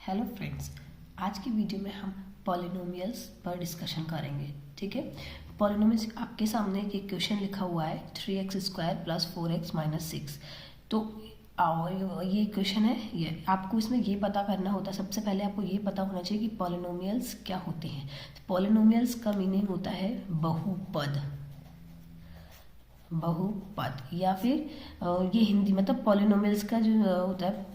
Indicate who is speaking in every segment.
Speaker 1: Hello friends, आज की video में हम पॉलिनोमियल्स पर डिस्कशन करेंगे। ठीक है, पॉलिनोमियल्स आपके सामने एक इक्वेशन लिखा हुआ है 3x² + 4x - 6। तो ये इक्वेशन है। ये आपको इसमें ये पता करना होता है, सबसे पहले आपको ये पता होना चाहिए कि पॉलिनोमियल्स क्या होते हैं। पॉलिनोमियल्स का मीनिंग होता है बहुपद, बहुपद या फिर ये हिंदी मतलब पॉलिनोमियल्स का जो होता है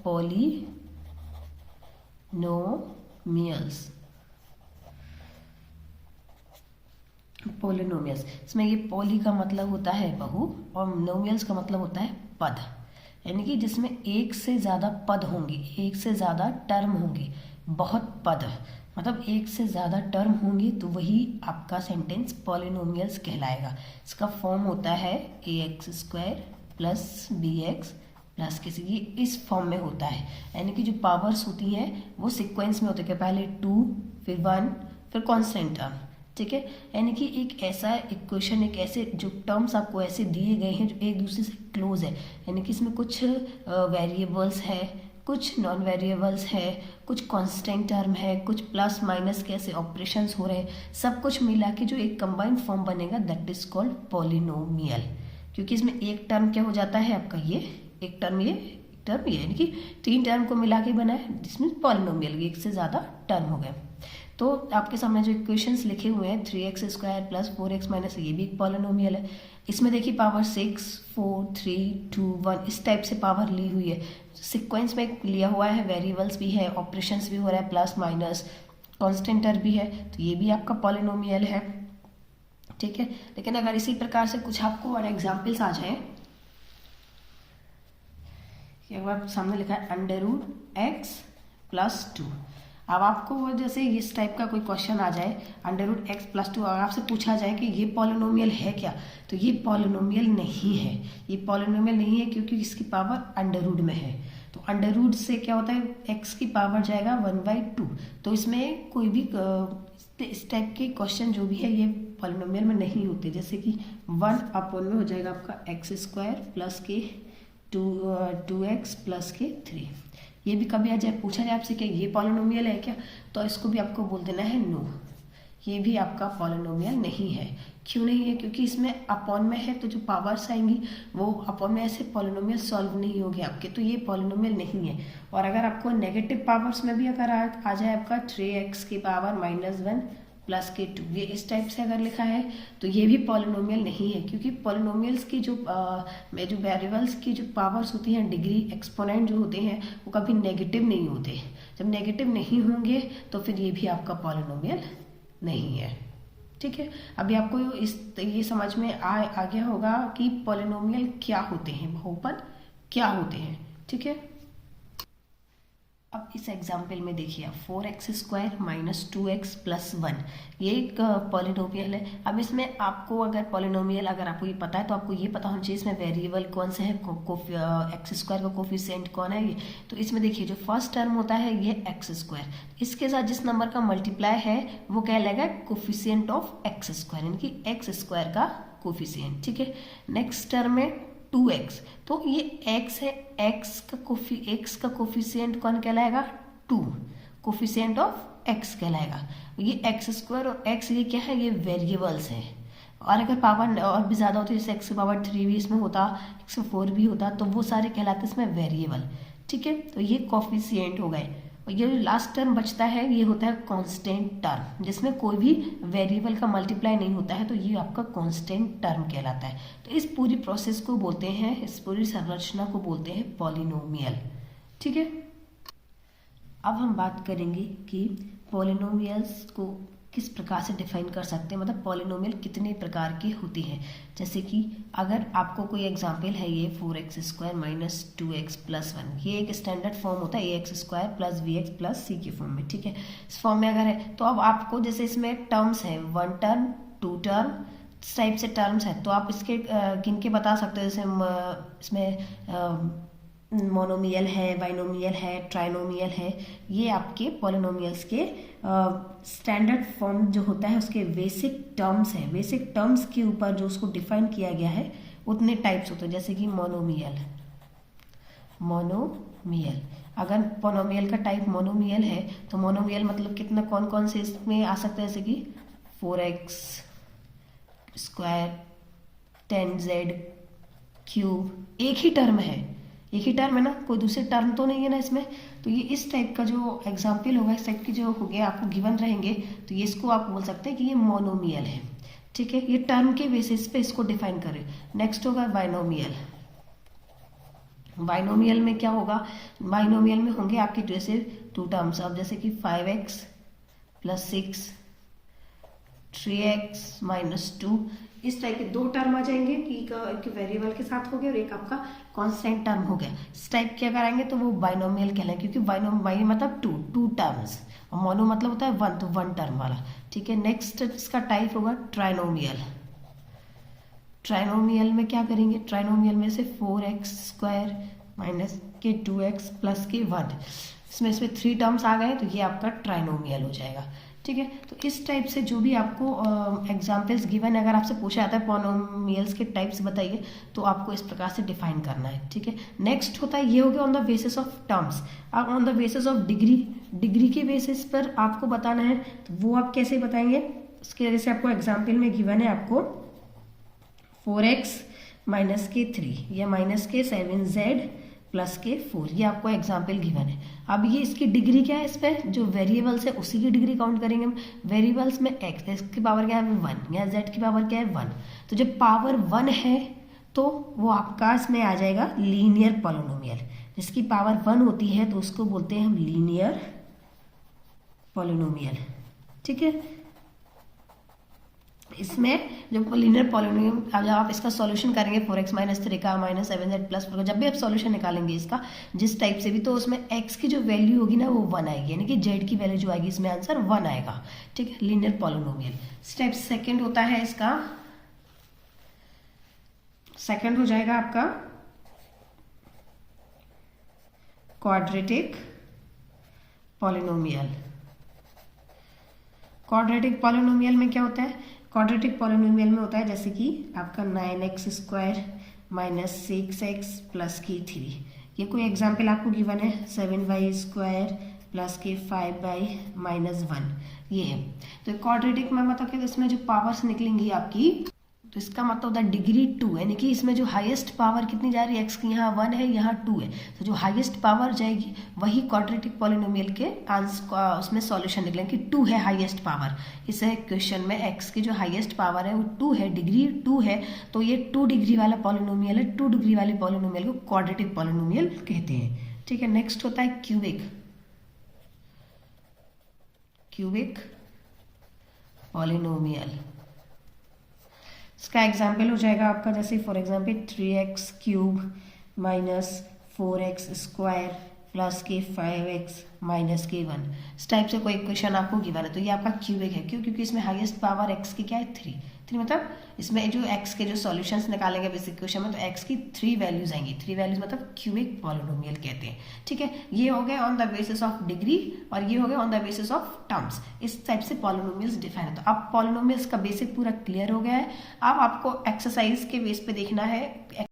Speaker 1: पॉलिनोमियल्स। इसमें ये पॉली का मतलब होता है बहु और नोमियल्स का मतलब होता है पद, यानी कि जिसमें एक से ज़्यादा पद होंगे, एक से ज़्यादा टर्म होंगे। बहुत पद मतलब एक से ज़्यादा टर्म होंगे तो वही आपका सेंटेंस पॉलिनोमियल्स कहलाएगा। इसका फॉर्म होता है ax² + bx प्लस किसी की इस फॉर्म में होता है, यानी कि जो पावर्स होती हैं वो सीक्वेंस में होते हैं, पहले 2 फिर 1 फिर कांस्टेंट टर्म। ठीक है, यानी कि एक ऐसा इक्वेशन, एक ऐसे जो टर्म्स आपको ऐसे दिए गए हैं जो एक दूसरे से क्लोज है, यानी कि इसमें कुछ वेरिएबल्स है, कुछ नॉन वेरिएबल्स है, कुछ कांस्टेंट टर्म है, कुछ प्लस माइनस के ऐसे ऑपरेशंस हो रहे हैं, सब कुछ मिला के जो एक कंबाइंड फॉर्म बनेगा दैट इज कॉल्ड पॉलिनोमियल। क्योंकि इसमें एक टर्म क्या हो जाता है आपका, ये एक टर्म ये एक टर्म ये, यानी कि 3 टर्म को मिला के बना है जिसमें पॉलिनोमियल एक से ज़्यादा टर्म हो गए। तो आपके सामने जो इक्वेशंस लिखे हुए हैं 3x² + 4x - ये भी एक पॉलिनोमियल है। इसमें देखिए पावर 6 4 3 2 1 इस टाइप से पावर ली हुई है। सिक्वेंस में लिया हुआ है, वेरिएबल्स भी है, ऑपरेशंस भी हो रहा है, प्लस माइनस कांस्टेंट टर्म भी है, तो ये भी आपका पॉलिनोमियल है। ठीक है, लेकिन अगर इसी प्रकार से कुछ आपको और एग्जाम्पल्स आ जाए, एक बार सामने लिखा है √x + 2। अब आपको जैसे इस टाइप का कोई क्वेश्चन आ जाए √x + 2 और आपसे पूछा जाए कि ये पॉलिनोमियल है क्या, तो ये पॉलिनोमियल नहीं है। ये पॉलिनोमियल नहीं है क्योंकि इसकी पावर अंडर में है। तो अंडर से क्या होता है, x की पावर जाएगा 1/2। तो इसमें कोई भी इस टाइप के क्वेश्चन जो भी है ये पॉलिनोमियल में नहीं होते। जैसे कि 1/, में हो जाएगा आपका x² + के 2x + के 3। ये भी कभी आ जाए, पूछा जाए आपसे कि ये पॉलिनोमियल है क्या, तो इसको भी आपको बोल देना है नो, ये भी आपका पॉलिनोमियल नहीं है। क्यों नहीं है, क्योंकि इसमें अपॉन में है, तो जो पावर्स आएंगी वो अपॉन में ऐसे पॉलिनोमियल सॉल्व नहीं होंगे आपके, तो ये पॉलिनोमियल नहीं है। और अगर आपको नेगेटिव पावर्स में भी अगर आ जाए आपका 3x की पावर -1 + के 2, ये इस टाइप से अगर लिखा है तो ये भी पॉलिनोमियल नहीं है। क्योंकि पॉलिनोमियल्स की जो वेरिएबल्स की जो पावर्स होती हैं, डिग्री एक्सपोनेंट जो होते हैं, वो कभी नेगेटिव नहीं होते। जब नेगेटिव नहीं होंगे तो फिर ये भी आपका पॉलिनोमियल नहीं है। ठीक है, अभी आपको ये समझ में आ गया होगा कि पॉलिनोमियल क्या होते हैं, बहुपद क्या होते हैं। ठीक है, अब इस एग्जाम्पल में देखिए 4x² - 2x + 1 ये एक पॉलिनोमियल है। अब इसमें आपको अगर पॉलिनोमियल अगर आपको ये पता है तो आपको ये पता होना चाहिए इसमें वेरिएबल कौन से है, x² का कोफिशिएंट कौन है ये। तो इसमें देखिए जो फर्स्ट टर्म होता है ये x², इसके साथ जिस नंबर का मल्टीप्लाई है वो कहलाएगा कोफिशिएंट ऑफ x², यानी कि x² का कोफिशिएंट। ठीक है, नेक्स्ट टर्म में 2x, तो ये x है, x का कोफिशिएंट कौन कहलाएगा 2, कोफिशिएंट ऑफ x कहलाएगा। ये x² और x ये क्या है, ये वेरिएबल्स हैं। और अगर पावर और भी ज़्यादा होती है, जैसे x की पावर 3 भी इसमें होता, x4 भी होता, तो वो सारे कहलाते हैं इसमें वेरिएबल। ठीक है, तो ये कोफिशिएंट हो गए। और ये जो लास्ट टर्म बचता है ये होता है कांस्टेंट टर्म, जिसमें कोई भी वेरिएबल का मल्टीप्लाई नहीं होता है, तो ये आपका कांस्टेंट टर्म कहलाता है। तो इस पूरी प्रोसेस को बोलते हैं, इस पूरी संरचना को बोलते हैं पॉलिनोमियल। ठीक है, अब हम बात करेंगे कि पॉलिनोमियल्स को किस प्रकार से डिफाइन कर सकते हैं, मतलब पॉलिनोमियल कितने प्रकार के होते हैं। जैसे कि अगर आपको कोई एग्जांपल है ये 4x² - 2x + 1, ये एक स्टैंडर्ड फॉर्म होता है ax² + bx + c के फॉर्म में। ठीक है, इस फॉर्म में अगर है तो अब आपको जैसे इसमें टर्म्स है 1 टर्म 2 टर्म इस टाइप से टर्म्स है, तो आप इसके गिन के बता सकते हो। जैसे इसमें मोनोमियल है, बाइनोमियल है, ट्राइनोमियल है, ये आपके पॉलिनोमियल्स के स्टैंडर्ड फॉर्म जो होता है उसके बेसिक टर्म्स है। बेसिक टर्म्स के ऊपर जो उसको डिफाइन किया गया है उतने टाइप्स होते हैं। जैसे कि मोनोमियल अगर पोनोमियल का टाइप मोनोमियल है तो मोनोमियल मतलब कितना कौन कौन से इसमें आ सकता है, जैसे कि 4x स्क्वायर 10z क्यूब, एक ही टर्म है ना, कोई दूसरे टर्म तो नहीं है ना इसमें। तो ये इस टाइप का जो एग्जाम्पल होगा, इस टाइप की जो हो गया आपको गिवन रहेंगे, तो ये इसको आप बोल सकते हैं कि ये मोनोमियल है। ठीक है, ये टर्म के बेसिस पे इसको डिफाइन करें। नेक्स्ट होगा बाइनोमियल। बाइनोमियल में क्या होगा, बाइनोमियल में होंगे आपके जैसे 2 टर्म्स, अब जैसे कि 5x + 6 3x - 2, इस टाइप के 2 टर्म आ जाएंगे कि एक वेरिएबल के साथ हो गया और एक आपका कांस्टेंट टर्म हो गया। इस टाइप के अगर आएंगे तो वो बाइनोमियल कहलाएंगे, क्योंकि बाई मतलब 2 टर्म्स, और मोनो मतलब होता है 1, तो 1 टर्म वाला। ठीक है, नेक्स्ट इसका टाइप होगा ट्राइनोमियल। ट्राइनोमियल में क्या करेंगे, ट्राइनोमियल में से 4x स्क्वायर माइनस के 2x प्लस के 1, इसमें 3 टर्म्स आ गए तो ये आपका ट्राइनोमियल हो जाएगा। ठीक है, तो इस टाइप से जो भी आपको एग्जाम्पल्स गिवन, अगर आपसे पूछा जाता है पॉलिनोमियल्स के टाइप्स बताइए, तो आपको इस प्रकार से डिफाइन करना है। ठीक है, नेक्स्ट होता है, ये हो गया on the basis of terms. अब on the basis of degree के बेसिस पर आपको बताना है, तो वो आप कैसे बताएंगे, उसके जैसे आपको एग्जाम्पल में गिवन है आपको 4x माइनस के 3 या माइनस के 7z प्लस के 4, ये आपको एग्जाम्पल गिवन है। अब ये इसकी डिग्री क्या है, इस पर जो वेरिएबल्स है उसी की डिग्री काउंट करेंगे हम। वेरिएबल्स में x की पावर क्या है 1, या z की पावर क्या है 1, तो जब पावर 1 है तो वो आपका इसमें आ जाएगा लीनियर पॉलिनोमियल। जिसकी पावर 1 होती है तो उसको बोलते हैं हम लीनियर पॉलिनोमियल। ठीक है, इसमें जब लीनियर पॉलिनोमियल, जब आप इसका सॉल्यूशन करेंगे 4x - 3 का -7z प्लस 4, जब भी आप सॉल्यूशन निकालेंगे इसका जिस टाइप से भी, तो उसमें x की जो वैल्यू होगी ना वो 1 आएगी, यानी कि z की वैल्यू जो आएगी इसमें आंसर 1 आएगा। ठीक है, लीनियर पॉलिनोमियल। स्टेप सेकंड होता है इसका, सेकंड हो जाएगा आपका क्वाड्रेटिक पॉलिनोमियल। क्वाड्रेटिक पॉलिनोमियल में क्या होता है, क्वाड्रेटिक पॉलिनोमियल में होता है जैसे कि आपका 9x square minus 6x plus की 3, ये कोई एग्जाम्पल आपको गिवन है। 7y स्क्वायर प्लस के 5y - 1, ये है। तो क्वाड्रेटिक में मतलब कि इसमें जो पावर्स निकलेंगी आपकी, तो इसका मतलब होता है डिग्री 2, यानी कि इसमें जो हाईएस्ट पावर कितनी जा रही है, x की यहाँ 1 है यहाँ 2 है, तो जो हाईएस्ट पावर जाएगी वही क्वाड्रेटिक पॉलिनोमियल के आंसर उसमें सॉल्यूशन निकलेंगे कि 2 है हाईएस्ट पावर। इस क्वेश्चन में x की जो हाईएस्ट पावर है वो 2 है, डिग्री 2 है, तो ये 2 डिग्री वाला पॉलिनोमियल है। 2 डिग्री वाले पॉलिनोमियल को क्वाड्रेटिक पॉलिनोमियल कहते हैं। ठीक है, नेक्स्ट होता है क्यूबिक पॉलिनोमियल। इसका एग्जाम्पल हो जाएगा आपका जैसे for example 3x cube minus 4x square plus के 5x माइनस के 1, इस टाइप से कोई इक्वेशन आपको गिवन है, तो ये आपका क्यूबिक है। क्यों, क्योंकि इसमें हाईएस्ट पावर x की क्या है 3 मतलब इसमें जो x के जो सॉल्यूशंस निकालेंगे इस इक्वेशन में, तो x की 3 वैल्यूज आएंगी। 3 वैल्यूज मतलब क्यूबिक पॉलिनोमियल कहते हैं। ठीक है, ये हो गए on the basis of degree और ये हो गए on the basis of terms. इस टाइप से पॉलिनोमियल्स डिफाइन है। तो अब पॉलिनोमियल्स का बेसिक पूरा क्लियर हो गया है। अब आपको एक्सरसाइज के बेस पे देखना है।